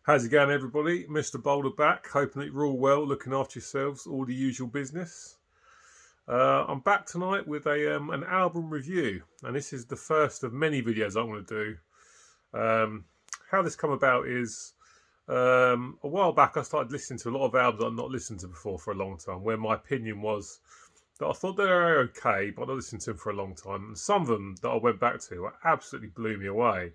How's it going, everybody? Mr. Boulder back. Hoping that you're all well, looking after yourselves, all the usual business. I'm back tonight with an album review, and this is the first of many videos I'm going to do. How this come about is a while back I started listening to a lot of albums I've not listened to before for a long time, where my opinion was that I thought they were okay, but I listened to them for a long time. And some of them that I went back to absolutely blew me away.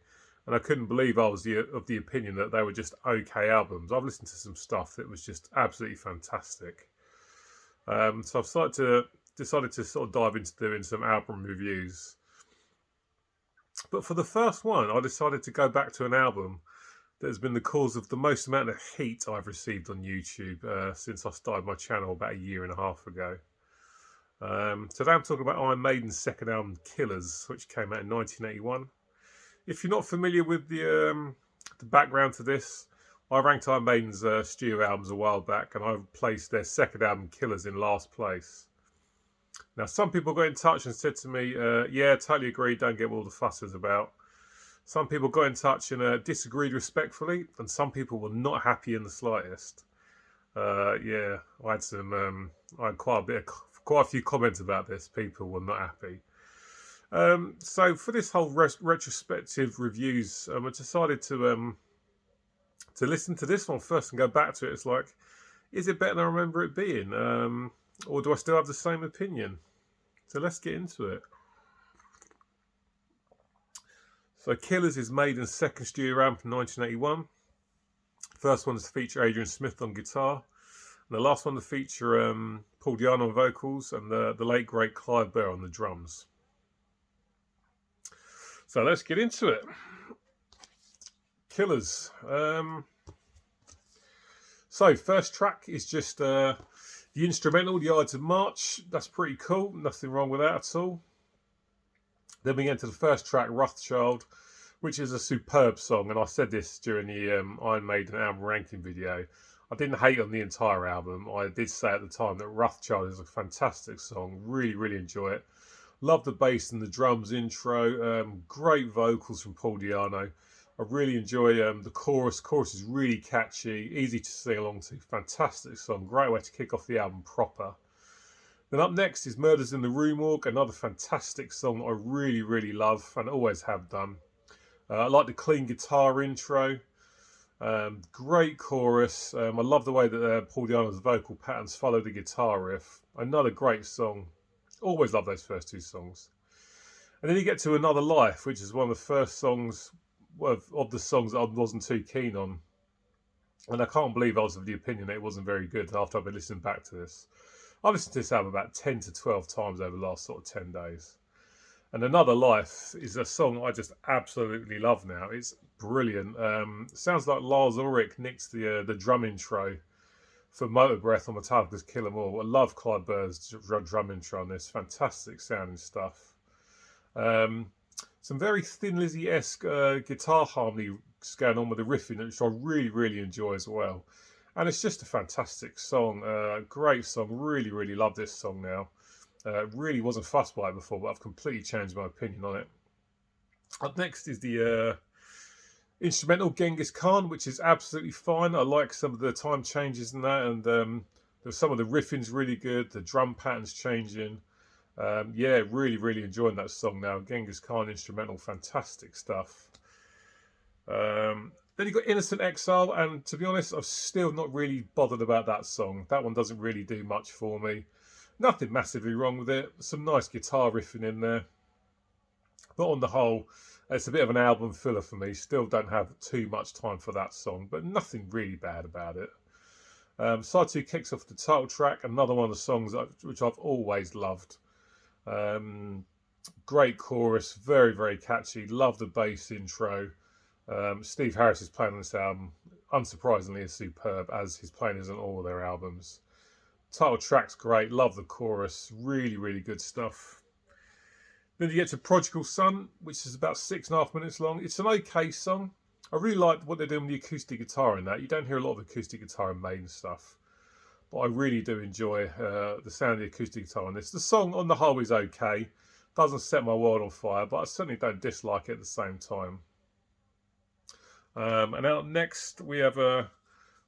And I couldn't believe I was of the opinion that they were just okay albums. I've listened to some stuff that was just absolutely fantastic. So decided to sort of dive into doing some album reviews. But for the first one, I decided to go back to an album that has been the cause of the most amount of heat I've received on YouTube since I started my channel about a year and a half ago. Today I'm talking about Iron Maiden's second album, Killers, which came out in 1981. If you're not familiar with the background to this, I ranked Iron Maiden's studio albums a while back, and I placed their second album, Killers, in last place. Now, some people got in touch and said to me, yeah, totally agree, don't get what all the fuss is about. Some people got in touch and disagreed respectfully, and some people were not happy in the slightest. Yeah, I had quite a few comments about this. People were not happy. So for this whole retrospective reviews, I decided to listen to this one first and go back to it. It's like, is it better than I remember it being, or do I still have the same opinion? So let's get into it. So Killers is Maiden's second studio album from 1981. First one is to feature Adrian Smith on guitar, and the last one to feature Paul Di'Anno on vocals and the late great Clive Burr on the drums. So let's get into it. Killers. So first track is just the instrumental, The Ides of March. That's pretty cool. Nothing wrong with that at all. Then we get into the first track, Rothschild, which is a superb song. And I said this during the Iron Maiden album ranking video. I didn't hate on the entire album. I did say at the time that Rothschild is a fantastic song. Really, really enjoy it. Love the bass and the drums intro. Great vocals from Paul Di'Anno. I really enjoy the chorus. Chorus is really catchy, easy to sing along to. Fantastic song. Great way to kick off the album proper. Then up next is Murders in the Rue Morgue, another fantastic song that I really, really love and always have done. I like the clean guitar intro. Great chorus. I love the way that Paul Di'Anno's vocal patterns follow the guitar riff. Another great song. Always love those first two songs. And then you get to Another Life, which is one of the first songs of the songs that I wasn't too keen on. And I can't believe I was of the opinion that it wasn't very good after I've been listening back to this. I've listened to this album about 10 to 12 times over the last sort of 10 days. And Another Life is a song I just absolutely love now. It's brilliant. Sounds like Lars Ulrich nicked the drum intro for Motor Breath on Metallica's Kill 'Em All. I love Clive Burr's drum intro on this. Fantastic sounding stuff. Some very Thin Lizzy-esque guitar harmony going on with the riffing, which I really, really enjoy as well. And it's just a fantastic song. Great song. Really, really love this song now. Really wasn't fussed by it before, but I've completely changed my opinion on it. Up next is the instrumental Genghis Khan, which is absolutely fine. I like some of the time changes in that, and some of the riffing's really good. The drum patterns changing. Yeah, really, really enjoying that song now. Genghis Khan instrumental, fantastic stuff. Then you've got Innocent Exile, and to be honest, I'm still not really bothered about that song. That one doesn't really do much for me. Nothing massively wrong with it. Some nice guitar riffing in there. But on the whole, it's a bit of an album filler for me. Still don't have too much time for that song, but nothing really bad about it. Side 2 kicks off the title track, another one of the songs which I've always loved. Great chorus, very, very catchy. Love the bass intro. Steve Harris is playing on this album, unsurprisingly, is superb, as his playing is on all of their albums. Title track's great, love the chorus, really, really good stuff. Then you get to Prodigal Son, which is about 6.5 minutes long. It's an okay song. I really like what they're doing with the acoustic guitar in that. You don't hear a lot of acoustic guitar in Maiden stuff, but I really do enjoy the sound of the acoustic guitar on this. The song on the whole is okay. Doesn't set my world on fire, but I certainly don't dislike it at the same time. And out next we have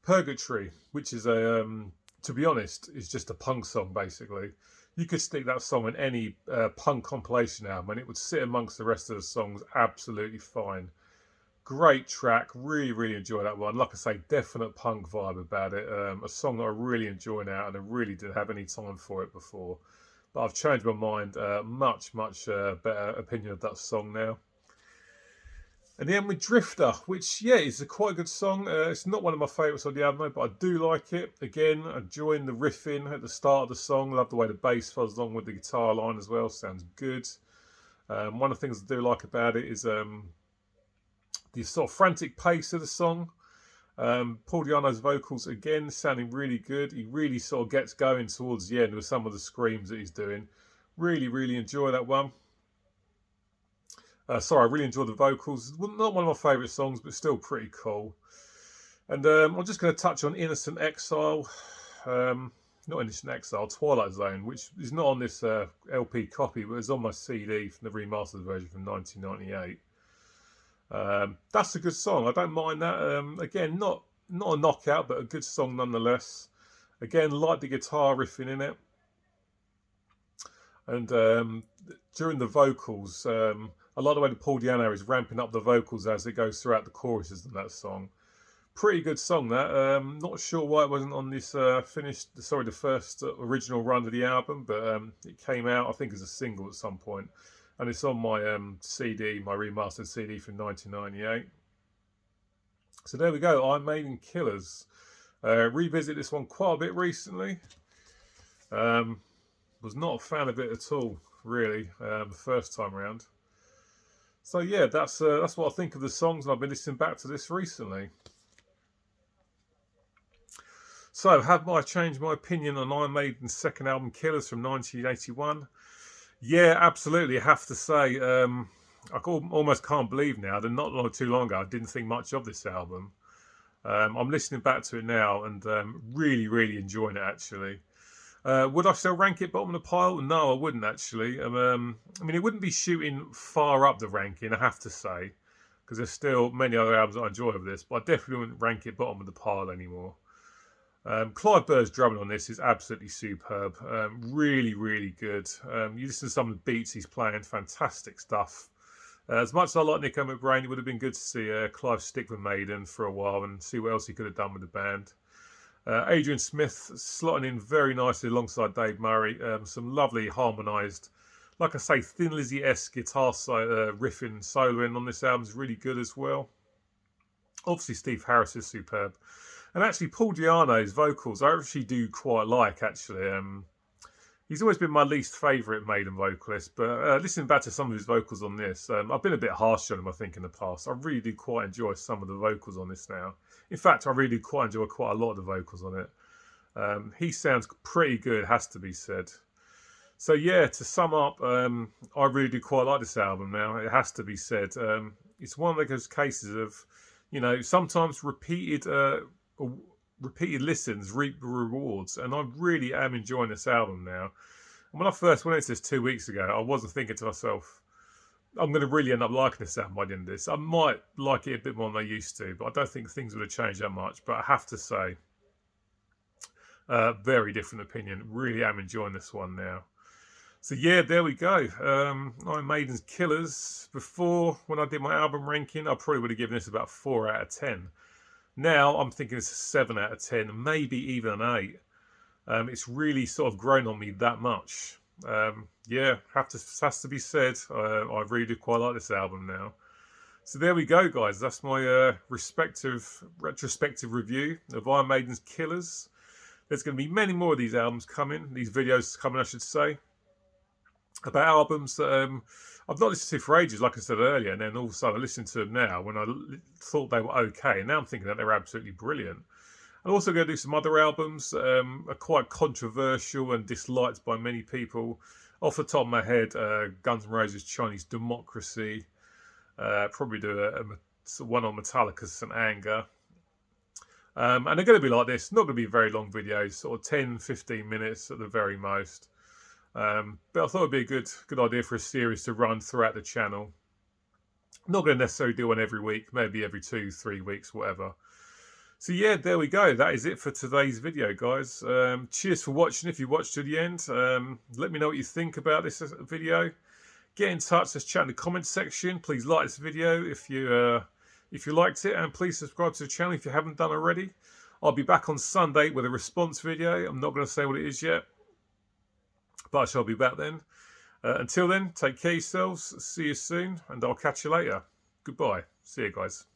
Purgatory, which is to be honest, is just a punk song basically. You could stick that song in any punk compilation album and it would sit amongst the rest of the songs absolutely fine. Great track, really enjoy that one. Like I say, definite punk vibe about it. A song that I really enjoy now, and I really didn't have any time for it before. But I've changed my mind. Much better opinion of that song now. And then with Drifter, which, yeah, is a quite good song. It's not one of my favourites on the album, but I do like it. Again, enjoying the riffing at the start of the song. Love the way the bass follows along with the guitar line as well. Sounds good. One of the things I do like about it is the sort of frantic pace of the song. Paul Di'Anno's vocals, again, sounding really good. He really sort of gets going towards the end with some of the screams that he's doing. Really enjoy that one. Sorry, I really enjoy the vocals. Not one of my favourite songs, but still pretty cool. And I'm just going to touch on Innocent Exile. Not Innocent Exile, Twilight Zone, which is not on this LP copy, but it's on my CD from the remastered version from 1998. That's a good song. I don't mind that. Again, not a knockout, but a good song nonetheless. Again, like the guitar riffing in it. And during the vocals, I like the way that Paul Di'Anno is ramping up the vocals as it goes throughout the choruses in that song. Pretty good song, that. Not sure why it wasn't on this the first original run of the album, but it came out, I think, as a single at some point. And it's on my CD, my remastered CD from 1998. So there we go, Maiden Killers. Revisit this one quite a bit recently. Was not a fan of it at all, really, the first time around. So yeah, that's what I think of the songs, and I've been listening back to this recently. So, have I changed my opinion on Iron Maiden's second album, Killers, from 1981? Yeah, absolutely. I have to say, I almost can't believe now that not too long ago I didn't think much of this album. I'm listening back to it now and really enjoying it, actually. Would I still rank it bottom of the pile? No, I wouldn't, actually. I mean, it wouldn't be shooting far up the ranking, I have to say, because there's still many other albums that I enjoy of this, but I definitely wouldn't rank it bottom of the pile anymore. Clive Burr's drumming on this is absolutely superb. Really good. You listen to some of the beats he's playing, fantastic stuff. As much as I like Nico McBrain, it would have been good to see Clive stick with Maiden for a while and see what else he could have done with the band. Adrian Smith slotting in very nicely alongside Dave Murray. Some lovely harmonised, like I say, Thin Lizzy-esque guitar riffing, soloing on this album is really good as well. Obviously, Steve Harris is superb. And actually, Paul Di'Anno's vocals, I actually do quite like, actually. He's always been my least favourite Maiden vocalist, but listening back to some of his vocals on this, I've been a bit harsh on him, I think, in the past. I really do quite enjoy some of the vocals on this now. In fact, I really do quite enjoy quite a lot of the vocals on it. He sounds pretty good, has to be said. So yeah, to sum up, I really do quite like this album now, it has to be said. It's one of those cases of, you know, sometimes repeated listens reap rewards, and I really am enjoying this album now. And when I first went into this 2 weeks ago, I wasn't thinking to myself, I'm going to really end up liking this album by the end of this. I might like it a bit more than I used to, but I don't think things would have changed that much. But I have to say, very different opinion. Really am enjoying this one now. So yeah, there we go. Iron Maiden's Killers. Before, when I did my album ranking, I probably would have given this about 4 out of 10. Now I'm thinking it's a 7 out of 10, maybe even an 8. It's really sort of grown on me that much. Yeah, has to be said. I really do quite like this album now. So there we go, guys. That's my retrospective review of Iron Maiden's Killers. There's going to be many more of these albums coming, these videos coming, I should say, about albums that I've not listened to for ages, like I said earlier, and then all of a sudden I listen to them now when I thought they were okay, and now I'm thinking that they're absolutely brilliant. I'm also going to do some other albums that are quite controversial and disliked by many people. Off the top of my head, Guns N' Roses' Chinese Democracy. Probably do a one on Metallica's St. Anger. And they're going to be like this, not going to be very long videos, sort of 10-15 minutes at the very most. But I thought it'd be a good idea for a series to run throughout the channel. Not going to necessarily do one every week, maybe every 2-3 weeks, whatever. So yeah, there we go. That is it for today's video, guys. Cheers for watching. If you watched to the end, let me know what you think about this video. Get in touch. Let's chat in the comments section. Please like this video if you liked it, and please subscribe to the channel if you haven't done already. I'll be back on Sunday with a response video. I'm not going to say what it is yet, but I shall be back then. Until then, take care of yourselves. See you soon, and I'll catch you later. Goodbye. See you, guys.